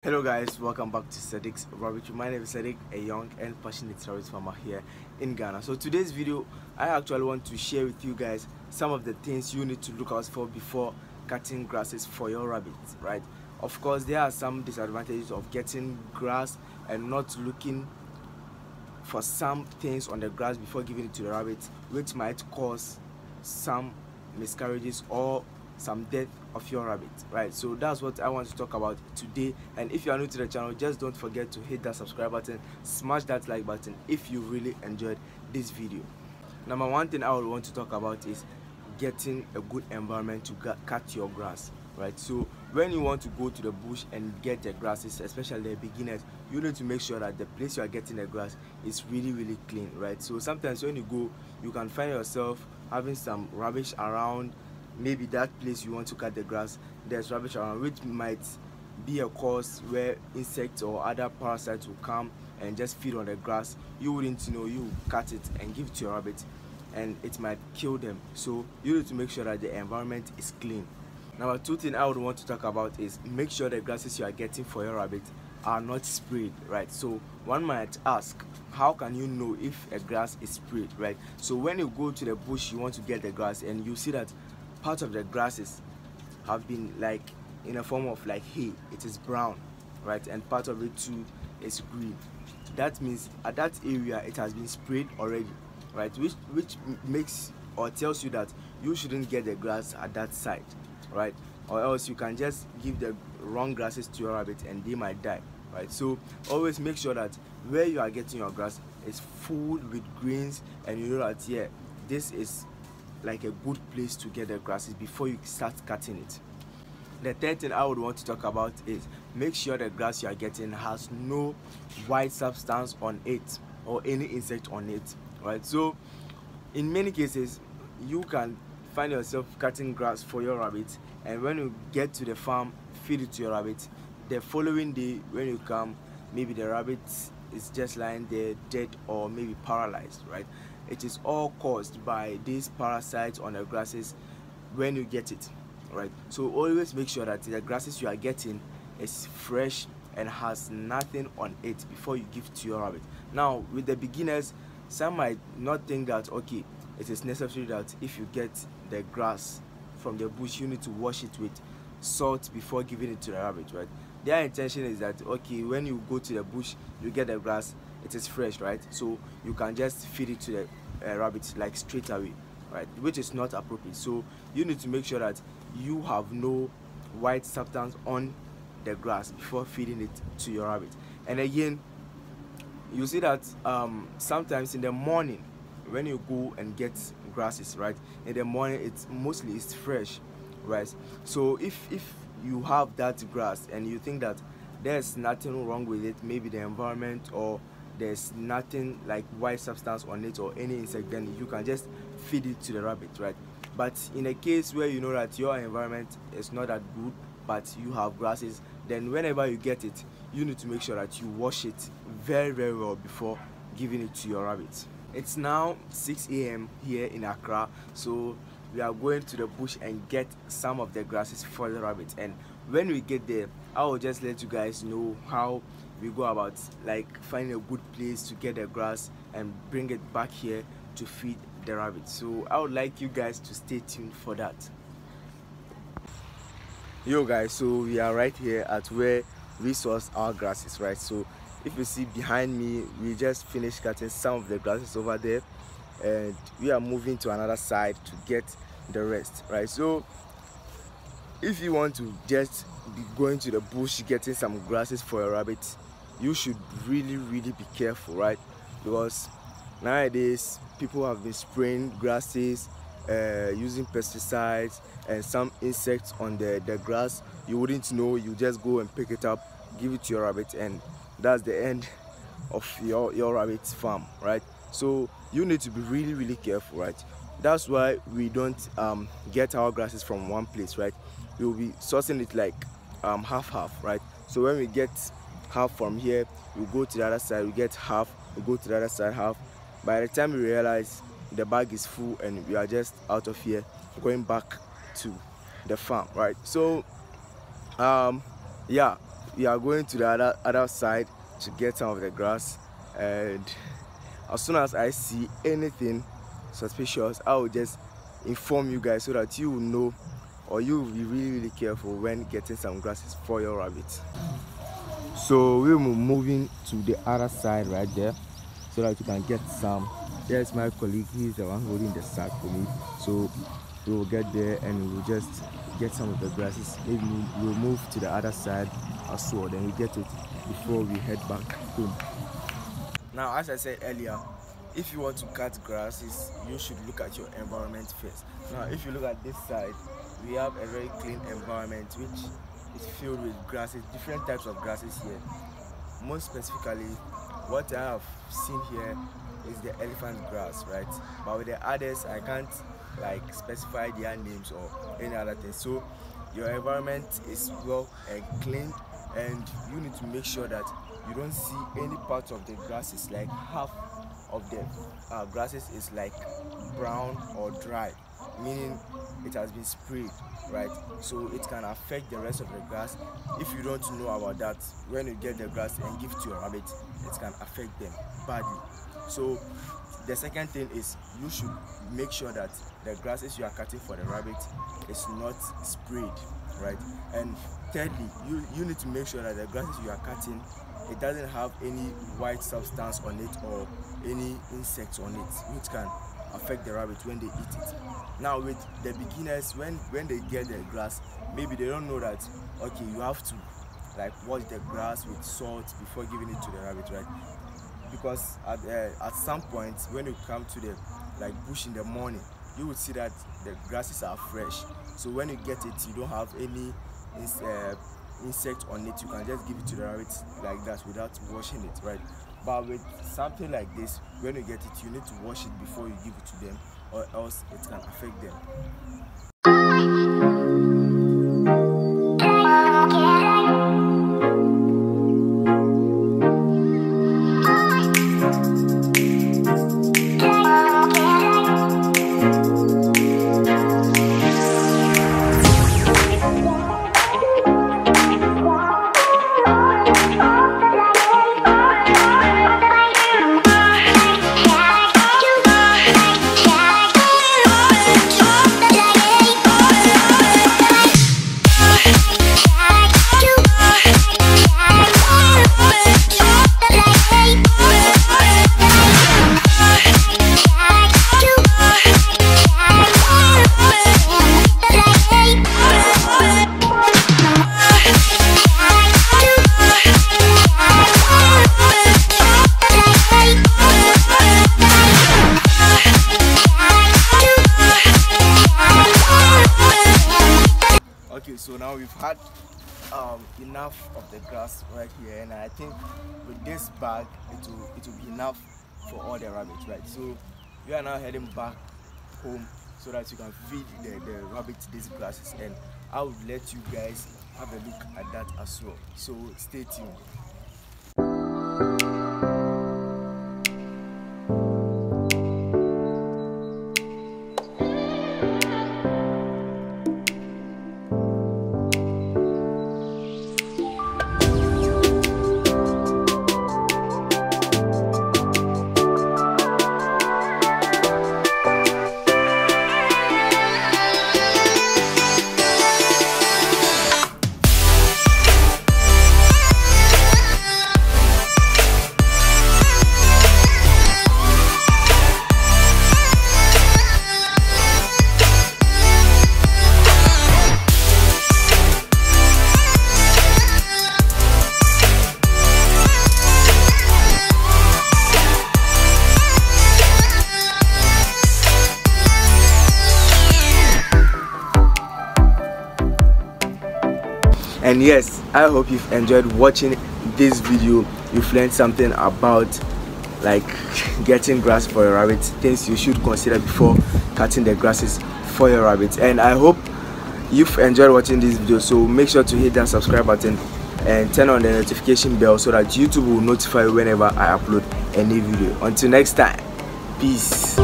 Hello guys, welcome back to Sadiq's Rabbitry. My name is Sadiq, a young and passionate rabbit farmer here in Ghana. So today's video, I actually want to share with you guys some of the things you need to look out for before cutting grasses for your rabbits, right? Of course, there are some disadvantages of getting grass and not looking for some things on the grass before giving it to the rabbits, which might cause some miscarriages or some death of your rabbit, right? So that's what I want to talk about today. And if you are new to the channel, just don't forget to hit that subscribe button, smash that like button if you really enjoyed this video. Number one thing I would want to talk about is getting a good environment to cut your grass, right? So when you want to go to the bush and get the grasses, especially the beginners, you need to make sure that the place you are getting the grass is really clean, right? So sometimes when you go, you can find yourself having some rubbish around. Maybe that place you want to cut the grass, there's rubbish around, which might be a cause where insects or other parasites will come and just feed on the grass. You wouldn't know, you cut it and give it to your rabbit and it might kill them. So you need to make sure that the environment is clean. Number two thing I would want to talk about is make sure the grasses you are getting for your rabbit are not sprayed, right? So one might ask, how can you know if a grass is sprayed, right? So when you go to the bush, you want to get the grass and you see that part of the grasses have been like in a form of like hay, it is brown, right? And part of it too is green. That means at that area it has been sprayed already, right? Which makes or tells you that you shouldn't get the grass at that site, right? Or else you can just give the wrong grasses to your rabbit and they might die, right? So always make sure that where you are getting your grass is full with greens and you know that, yeah, this is like a good place to get the grasses before you start cutting it. The third thing I would want to talk about is make sure the grass you are getting has no white substance on it or any insect on it, right? So in many cases you can find yourself cutting grass for your rabbit, and when you get to the farm, feed it to your rabbit. The following day when you come, maybe the rabbit is just lying there dead or maybe paralyzed, right? It is all caused by these parasites on the grasses when you get it, right? So always make sure that the grasses you are getting is fresh and has nothing on it before you give to your rabbit. Now with the beginners, some might not think that okay, it is necessary that if you get the grass from the bush you need to wash it with salt before giving it to the rabbit, right? Their intention is that okay, when you go to the bush you get the grass, it is fresh, right? So you can just feed it to the rabbit like straight away, right? Which is not appropriate. So you need to make sure that you have no white substance on the grass before feeding it to your rabbit. And again, you see that sometimes in the morning when you go and get grasses, right, in the morning it's mostly fresh, right? So if you have that grass and you think that there's nothing wrong with it, maybe the environment or there's nothing like white substance on it or any insect, then you can just feed it to the rabbit, right? But in a case where you know that your environment is not that good but you have grasses, then whenever you get it, you need to make sure that you wash it very well before giving it to your rabbits. It's now 6 a.m. here in Accra, so we are going to the bush and get some of the grasses for the rabbits. And when we get there, I will just let you guys know how we go about like finding a good place to get the grass and bring it back here to feed the rabbits. So I would like you guys to stay tuned for that. Yo guys, so we are right here at where we source our grasses, right? So if you see behind me, we just finished cutting some of the grasses over there and we are moving to another side to get the rest, right? So if you want to just be going to the bush getting some grasses for your rabbits, you should really be careful, right? Because nowadays people have been spraying grasses, using pesticides and some insects on the grass. You wouldn't know, you just go and pick it up, give it to your rabbit, and that's the end of your rabbit's farm, right? So you need to be really careful, right? That's why we don't get our grasses from one place, right? We'll be sourcing it like half, right? So when we get half from here, we go to the other side, we get half, we go to the other side half. By the time we realize the bag is full and we are just out of here going back to the farm, right? So yeah, we are going to the other side to get some of the grass, and as soon as I see anything suspicious, I will just inform you guys so that you will know, or you will be really careful when getting some grasses for your rabbits. So we're moving to the other side right there so that you can get some. There's my colleague, he's the one holding the sack for me. So we will get there and we will just get some of the grasses. Maybe we'll move to the other side as well, then we get it before we head back home. Now, as I said earlier, if you want to cut grasses, you should look at your environment first. Now, if you look at this side, we have a very clean environment which is filled with grasses, different types of grasses here. Most specifically, what I have seen here is the elephant grass, right? But with the others, I can't like specify their names or any other thing. So your environment is well cleaned, and you need to make sure that you don't see any part of the grasses, like half of the grasses is like brown or dry, meaning it has been sprayed, right? So it can affect the rest of the grass. If you don't know about that, when you get the grass and give to your rabbit, it can affect them badly. So the second thing is you should make sure that the grasses you are cutting for the rabbit is not sprayed, right? And thirdly, you need to make sure that the grasses you are cutting, it doesn't have any white substance on it or any insects on it, which can affect the rabbit when they eat it. Now with the beginners, when they get the grass, maybe they don't know that, okay, you have to like wash the grass with salt before giving it to the rabbit, right? Because at some point when you come to the like bush in the morning, you would see that the grasses are fresh. So when you get it, you don't have any insect on it. You can just give it to the rabbits like that without washing it, right? But with something like this, when you get it, you need to wash it before you give it to them, or else it can affect them. So now we've had enough of the grass right here, and I think with this bag it will be enough for all the rabbits, right? So we are now heading back home so that you can feed the rabbits these grasses, and I would let you guys have a look at that as well. So stay tuned. And yes, I hope you've enjoyed watching this video. You've learned something about like getting grass for your rabbits, things you should consider before cutting the grasses for your rabbits. And I hope you've enjoyed watching this video, so make sure to hit that subscribe button and turn on the notification bell so that YouTube will notify you whenever I upload a new video. Until next time, peace.